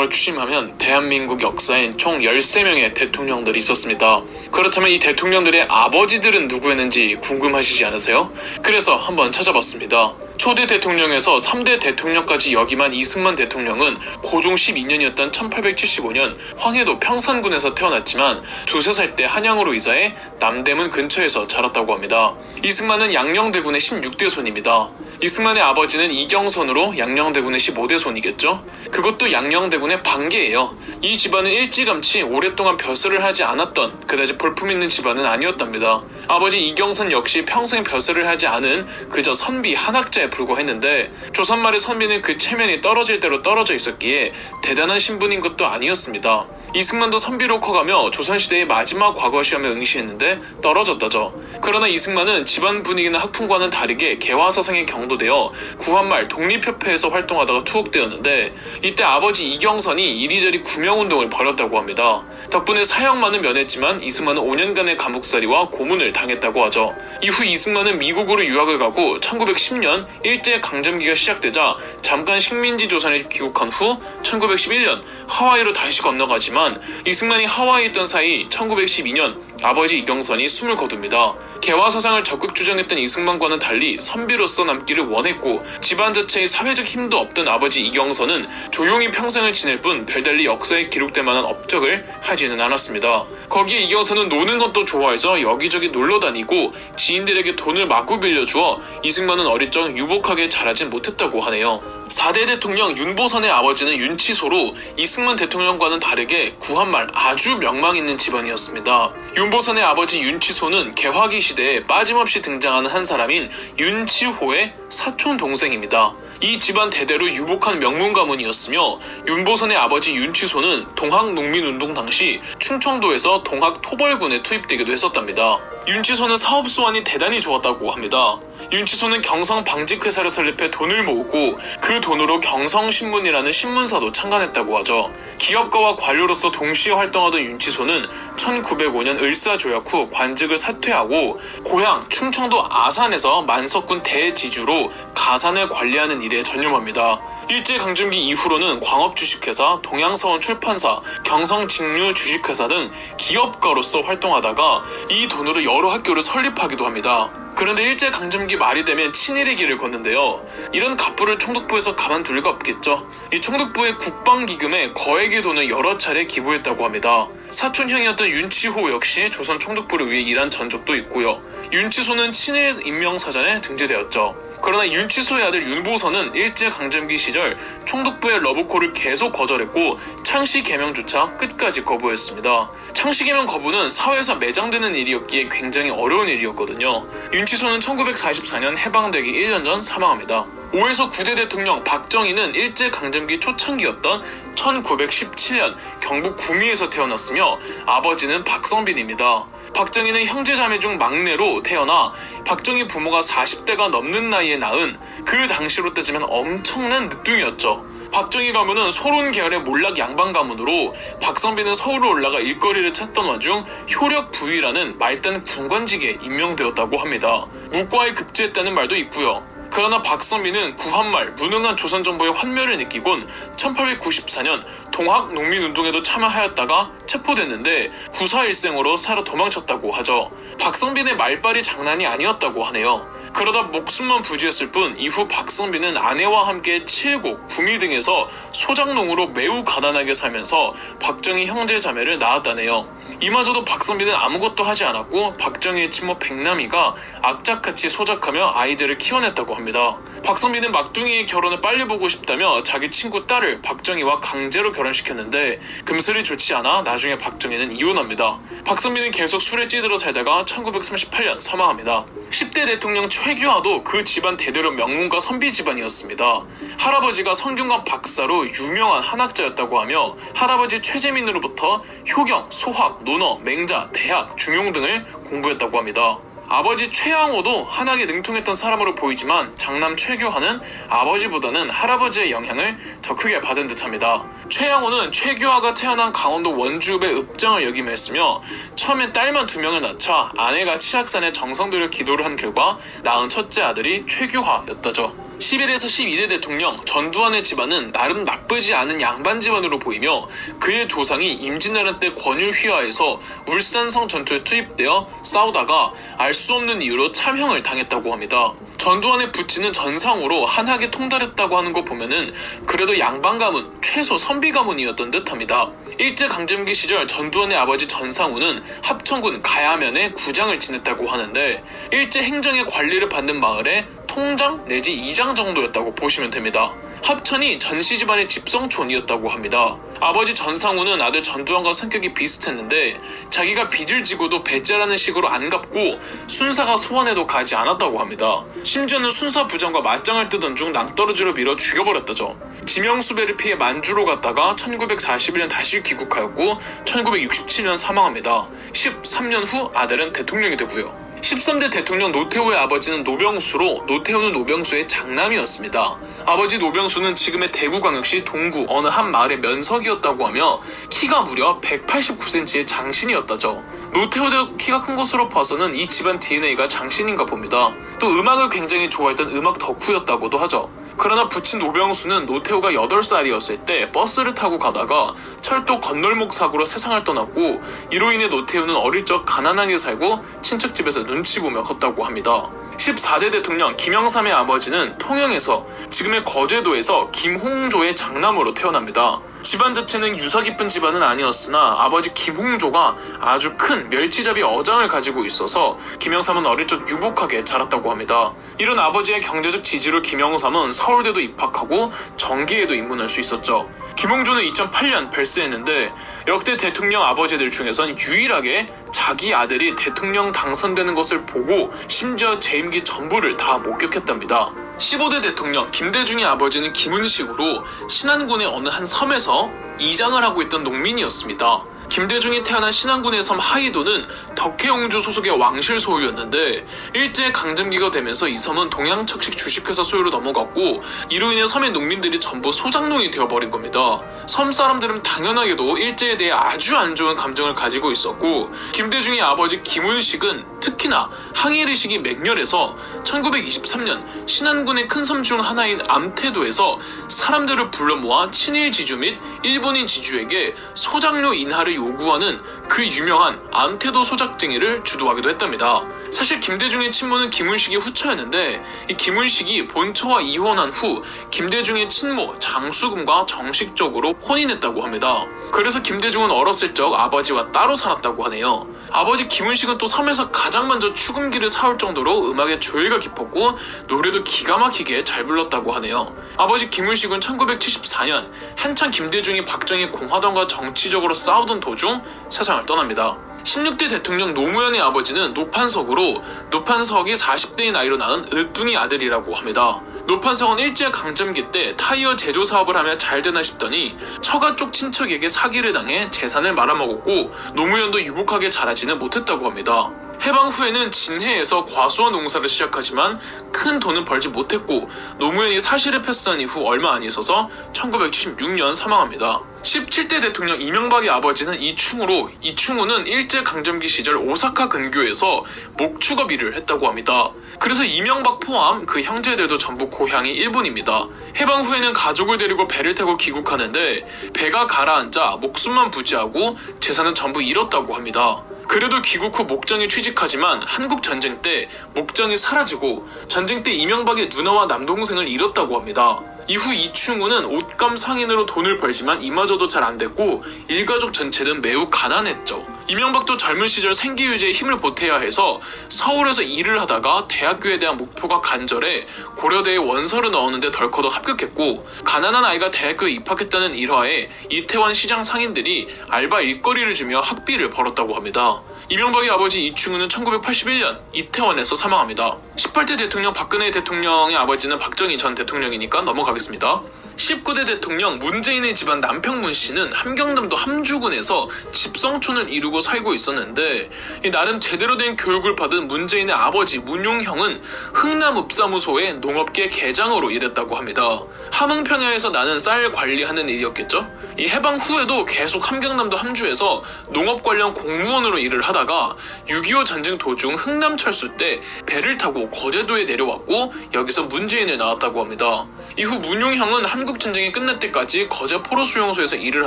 대통령을 취임하면 대한민국 역사엔 총 13명의 대통령들이 있었습니다. 그렇다면 이 대통령들의 아버지들은 누구였는지 궁금하시지 않으세요? 그래서 한번 찾아봤습니다. 초대 대통령에서 3대 대통령까지 역임한 이승만 대통령은 고종 12년이었던 1875년 황해도 평산군에서 태어났지만 2~3살 때 한양으로 이사해 남대문 근처에서 자랐다고 합니다. 이승만은 양녕대군의 16대 손입니다. 이승만의 아버지는 이경선으로 양녕대군의 15대 손이겠죠? 그것도 양녕대군의 반계예요. 이 집안은 일찌감치 오랫동안 벼슬을 하지 않았던 그다지 볼품있는 집안은 아니었답니다. 아버지 이경선 역시 평생 벼슬을 하지 않은 그저 선비 한학자에 불과했는데 조선 말의 선비는 그 체면이 떨어질 대로 떨어져 있었기에 대단한 신분인 것도 아니었습니다. 이승만도 선비로 커가며 조선시대의 마지막 과거 시험에 응시했는데 떨어졌다죠. 그러나 이승만은 집안 분위기나 학풍과는 다르게 개화사상에 경도되어 구한말 독립협회에서 활동하다가 투옥되었는데 이때 아버지 이경선이 이리저리 구명운동을 벌였다고 합니다. 덕분에 사형만은 면했지만 이승만은 5년간의 감옥살이와 고문을 당했다고 하죠. 이후 이승만은 미국으로 유학을 가고 1910년 일제강점기가 시작되자 잠깐 식민지 조선에 귀국한 후 1911년 하와이로 다시 건너가지만 이승만이 하와이에 있던 사이 1912년 아버지 이경선이 숨을 거둡니다. 개화 사상을 적극 주장했던 이승만과는 달리 선비로서 남기를 원했고 집안 자체의 사회적 힘도 없던 아버지 이경선은 조용히 평생을 지낼 뿐 별달리 역사에 기록될 만한 업적을 하지는 않았습니다. 거기에 이경선은 노는 것도 좋아해서 여기저기 놀러 다니고 지인들에게 돈을 마구 빌려주어 이승만은 어릴 적 유복하게 자라진 못했다고 하네요. 4대 대통령 윤보선의 아버지는 윤치소로 이승만 대통령과는 다르게 구한말 아주 명망 있는 집안이었습니다. 윤보선의 아버지 윤치소는 개화기 시대에 빠짐없이 등장하는 한 사람인 윤치호의 사촌 동생입니다. 이 집안 대대로 유복한 명문 가문이었으며 윤보선의 아버지 윤치소는 동학농민운동 당시 충청도에서 동학토벌군에 투입되기도 했었답니다. 윤치소는 사업 수완이 대단히 좋았다고 합니다. 윤치소는 경성 방직회사를 설립해 돈을 모으고 그 돈으로 경성신문이라는 신문사도 창간했다고 하죠. 기업가와 관료로서 동시에 활동하던 윤치소는 1905년 을사조약 후 관직을 사퇴하고 고향 충청도 아산에서 만석군 대지주로 가산을 관리하는 일에 전념합니다. 일제강점기 이후로는 광업주식회사, 동양서원 출판사, 경성직류 주식회사 등 기업가로서 활동하다가 이 돈으로 여러 학교를 설립하기도 합니다. 그런데 일제강점기 말이 되면 친일의 길을 걷는데요. 이런 갑부를 총독부에서 가만둘 리가 없겠죠. 이 총독부의 국방기금에 거액의 돈을 여러 차례 기부했다고 합니다. 사촌형이었던 윤치호 역시 조선 총독부를 위해 일한 전적도 있고요. 윤치소는 친일 임명사전에 등재되었죠. 그러나 윤치소의 아들 윤보선은 일제강점기 시절 총독부의 러브콜을 계속 거절했고 창씨 개명조차 끝까지 거부했습니다. 창씨 개명 거부는 사회에서 매장되는 일이었기에 굉장히 어려운 일이었거든요. 윤치소는 1944년 해방되기 1년 전 사망합니다. 5에서 9대 대통령 박정희는 일제강점기 초창기였던 1917년 경북 구미에서 태어났으며 아버지는 박성빈입니다. 박정희는 형제자매 중 막내로 태어나 박정희 부모가 40대가 넘는 나이에 낳은 그 당시로 따지면 엄청난 늦둥이였죠. 박정희 가문은 소론 계열의 몰락 양반 가문으로 박성빈은 서울로 올라가 일거리를 찾던 와중 효력 부위라는 말단 군관직에 임명되었다고 합니다. 무과에 급제했다는 말도 있고요. 그러나 박성빈은 구한말 무능한 조선 정부의 환멸을 느끼곤 1894년 동학농민운동에도 참여하였다가 체포됐는데 구사일생으로 살아 도망쳤다고 하죠. 박성빈의 말빨이 장난이 아니었다고 하네요. 그러다 목숨만 부지했을 뿐 이후 박성빈은 아내와 함께 칠곡, 구미 등에서 소작농으로 매우 가난하게 살면서 박정희 형제 자매를 낳았다네요. 이마저도 박성빈은 아무것도 하지 않았고 박정희의 친모 백남이가 악착같이 소작하며 아이들을 키워냈다고 합니다. 박성빈은 막둥이의 결혼을 빨리 보고 싶다며 자기 친구 딸을 박정희와 강제로 결혼시켰는데 금슬이 좋지 않아 나중에 박정희는 이혼합니다. 박성빈은 계속 술에 찌들어 살다가 1938년 사망합니다. 10대 대통령 최규하도 그 집안 대대로 명문가 선비 집안이었습니다. 할아버지가 성균관 박사로 유명한 한학자였다고 하며 할아버지 최재민으로부터 효경, 소학, 논어, 맹자, 대학, 중용 등을 공부했다고 합니다. 아버지 최양호도 한학에 능통했던 사람으로 보이지만 장남 최규하는 아버지보다는 할아버지의 영향을 더 크게 받은 듯합니다. 최양호는 최규하가 태어난 강원도 원주읍의 읍장을 역임했으며 처음엔 딸만 2명을 낳자 아내가 치악산에 정성들여 기도를 한 결과 낳은 첫째 아들이 최규하였다죠. 11에서 12대 대통령 전두환의 집안은 나름 나쁘지 않은 양반 집안으로 보이며 그의 조상이 임진왜란 때 권율 휘하에서 울산성 전투에 투입되어 싸우다가 알 수 없는 이유로 참형을 당했다고 합니다. 전두환의 부친은 전상우로 한학에 통달했다고 하는 거 보면은 그래도 양반 가문, 최소 선비 가문이었던 듯합니다. 일제강점기 시절 전두환의 아버지 전상우는 합천군 가야면에 구장을 지냈다고 하는데 일제 행정의 관리를 받는 마을의 통장 내지 이장 정도였다고 보시면 됩니다. 합천이 전씨 집안의 집성촌이었다고 합니다. 아버지 전상우는 아들 전두환과 성격이 비슷했는데 자기가 빚을 지고도 배째라는 식으로 안 갚고 순사가 소환에도 가지 않았다고 합니다. 심지어는 순사 부장과 맞짱을 뜨던 중 낭떠러지로 밀어 죽여버렸다죠. 지명수배를 피해 만주로 갔다가 1941년 다시 귀국하였고 1967년 사망합니다. 13년 후 아들은 대통령이 되고요. 13대 대통령 노태우의 아버지는 노병수로 노태우는 노병수의 장남이었습니다. 아버지 노병수는 지금의 대구광역시 동구 어느 한 마을의 면석이었다고 하며 키가 무려 189cm의 장신이었다죠. 노태우도 키가 큰 것으로 봐서는 이 집안 DNA가 장신인가 봅니다. 또 음악을 굉장히 좋아했던 음악 덕후였다고도 하죠. 그러나 부친 노병수는 노태우가 8살이었을 때 버스를 타고 가다가 철도 건널목 사고로 세상을 떠났고 이로 인해 노태우는 어릴 적 가난하게 살고 친척 집에서 눈치 보며 컸다고 합니다. 14대 대통령 김영삼의 아버지는 통영에서 지금의 거제도에서 김홍조의 장남으로 태어납니다. 집안 자체는 유서 깊은 집안은 아니었으나 아버지 김홍조가 아주 큰 멸치잡이 어장을 가지고 있어서 김영삼은 어릴 적 유복하게 자랐다고 합니다. 이런 아버지의 경제적 지지로 김영삼은 서울대도 입학하고 정계에도 입문할 수 있었죠. 김홍조는 2008년 별세했는데 역대 대통령 아버지들 중에선 유일하게 자기 아들이 대통령 당선되는 것을 보고 심지어 재임기 전부를 다 목격했답니다. 15대 대통령 김대중의 아버지는 김은식으로 신안군의 어느 한 섬에서 이장을 하고 있던 농민이었습니다. 김대중이 태어난 신안군의 섬 하이도는 덕혜옹주 소속의 왕실 소유였는데 일제강점기가 되면서 이 섬은 동양척식 주식회사 소유로 넘어갔고 이로 인해 섬의 농민들이 전부 소작농이 되어버린 겁니다. 섬 사람들은 당연하게도 일제에 대해 아주 안 좋은 감정을 가지고 있었고 김대중의 아버지 김은식은 특히나 항일의식이 맹렬해서 1923년 신안군의 큰 섬 중 하나인 암태도에서 사람들을 불러 모아 친일 지주 및 일본인 지주에게 소작료 인하를 요구하는 그 유명한 암태도 소작쟁이를 주도하기도 했답니다. 사실 김대중의 친모는 김은식의 후처였는데 이 김은식이 본처와 이혼한 후 김대중의 친모 장수금과 정식적으로 혼인했다고 합니다. 그래서 김대중은 어렸을 적 아버지와 따로 살았다고 하네요. 아버지 김은식은 또 섬에서 가장 먼저 축음기를 사올 정도로 음악에 조예가 깊었고 노래도 기가 막히게 잘 불렀다고 하네요. 아버지 김은식은 1974년 한창 김대중이 박정희 공화당과 정치적으로 싸우던 도중 세상을 떠납니다. 16대 대통령 노무현의 아버지는 노판석으로 노판석이 40대의 나이로 낳은 으뚱이 아들이라고 합니다. 노판석은 일제강점기 때 타이어 제조 사업을 하며 잘 되나 싶더니 처가 쪽 친척에게 사기를 당해 재산을 말아먹었고 노무현도 유복하게 자라지는 못했다고 합니다. 해방 후에는 진해에서 과수원 농사를 시작하지만 큰 돈은 벌지 못했고 노무현이 사실을 패스한 이후 얼마 안 있어서 1976년 사망합니다. 17대 대통령 이명박의 아버지는 이충우는 일제강점기 시절 오사카 근교에서 목축업 일을 했다고 합니다. 그래서 이명박 포함 그 형제들도 전부 고향이 일본입니다. 해방 후에는 가족을 데리고 배를 타고 귀국하는데 배가 가라앉아 목숨만 부지하고 재산은 전부 잃었다고 합니다. 그래도 귀국 후 목장에 취직하지만 한국 전쟁 때 목장이 사라지고 전쟁 때 이명박의 누나와 남동생을 잃었다고 합니다. 이후 이충우는 옷감 상인으로 돈을 벌지만 이마저도 잘 안됐고 일가족 전체는 매우 가난했죠. 이명박도 젊은 시절 생계 유지에 힘을 보태야 해서 서울에서 일을 하다가 대학교에 대한 목표가 간절해 고려대에 원서를 넣었는데 덜커덕 합격했고 가난한 아이가 대학교에 입학했다는 일화에 이태원 시장 상인들이 알바 일거리를 주며 학비를 벌었다고 합니다. 이명박의 아버지 이충우는 1981년 이태원에서 사망합니다. 18대 대통령 박근혜 대통령의 아버지는 박정희 전 대통령이니까 넘어가겠습니다. 19대 대통령 문재인의 집안 남평문 씨는 함경남도 함주군에서 집성촌을 이루고 살고 있었는데 나름 제대로 된 교육을 받은 문재인의 아버지 문용형은 흥남읍사무소의 농업계 계장으로 일했다고 합니다. 함흥평야에서 나는 쌀 관리하는 일이었겠죠? 이 해방 후에도 계속 함경남도 함주에서 농업 관련 공무원으로 일을 하다가 6.25 전쟁 도중 흥남철수 때 배를 타고 거제도에 내려왔고 여기서 문재인을 낳았다고 합니다. 이후 문용형은 한국전쟁이 끝날 때까지 거제 포로수용소에서 일을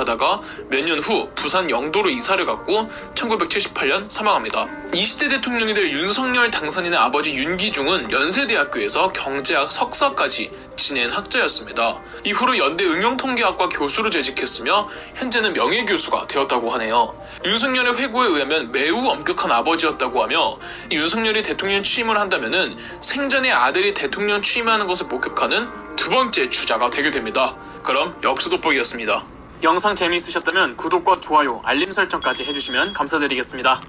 하다가 몇 년 후 부산 영도로 이사를 갔고 1978년 사망합니다. 20대 대통령이 될 윤석열 당선인의 아버지 윤기중은 연세대학교에서 경제학 석사까지 지낸 학자였습니다. 이후로 연대 응용통계학과 교수로 재직했으며 현재는 명예교수가 되었다고 하네요. 윤석열의 회고에 의하면 매우 엄격한 아버지였다고 하며 윤석열이 대통령 취임을 한다면은 생전에 아들이 대통령 취임하는 것을 목격하는 두 번째 주자가 되게 됩니다. 그럼 역수 돋보기였습니다. 영상 재미있으셨다면 구독과 좋아요, 알림 설정까지 해주시면 감사드리겠습니다.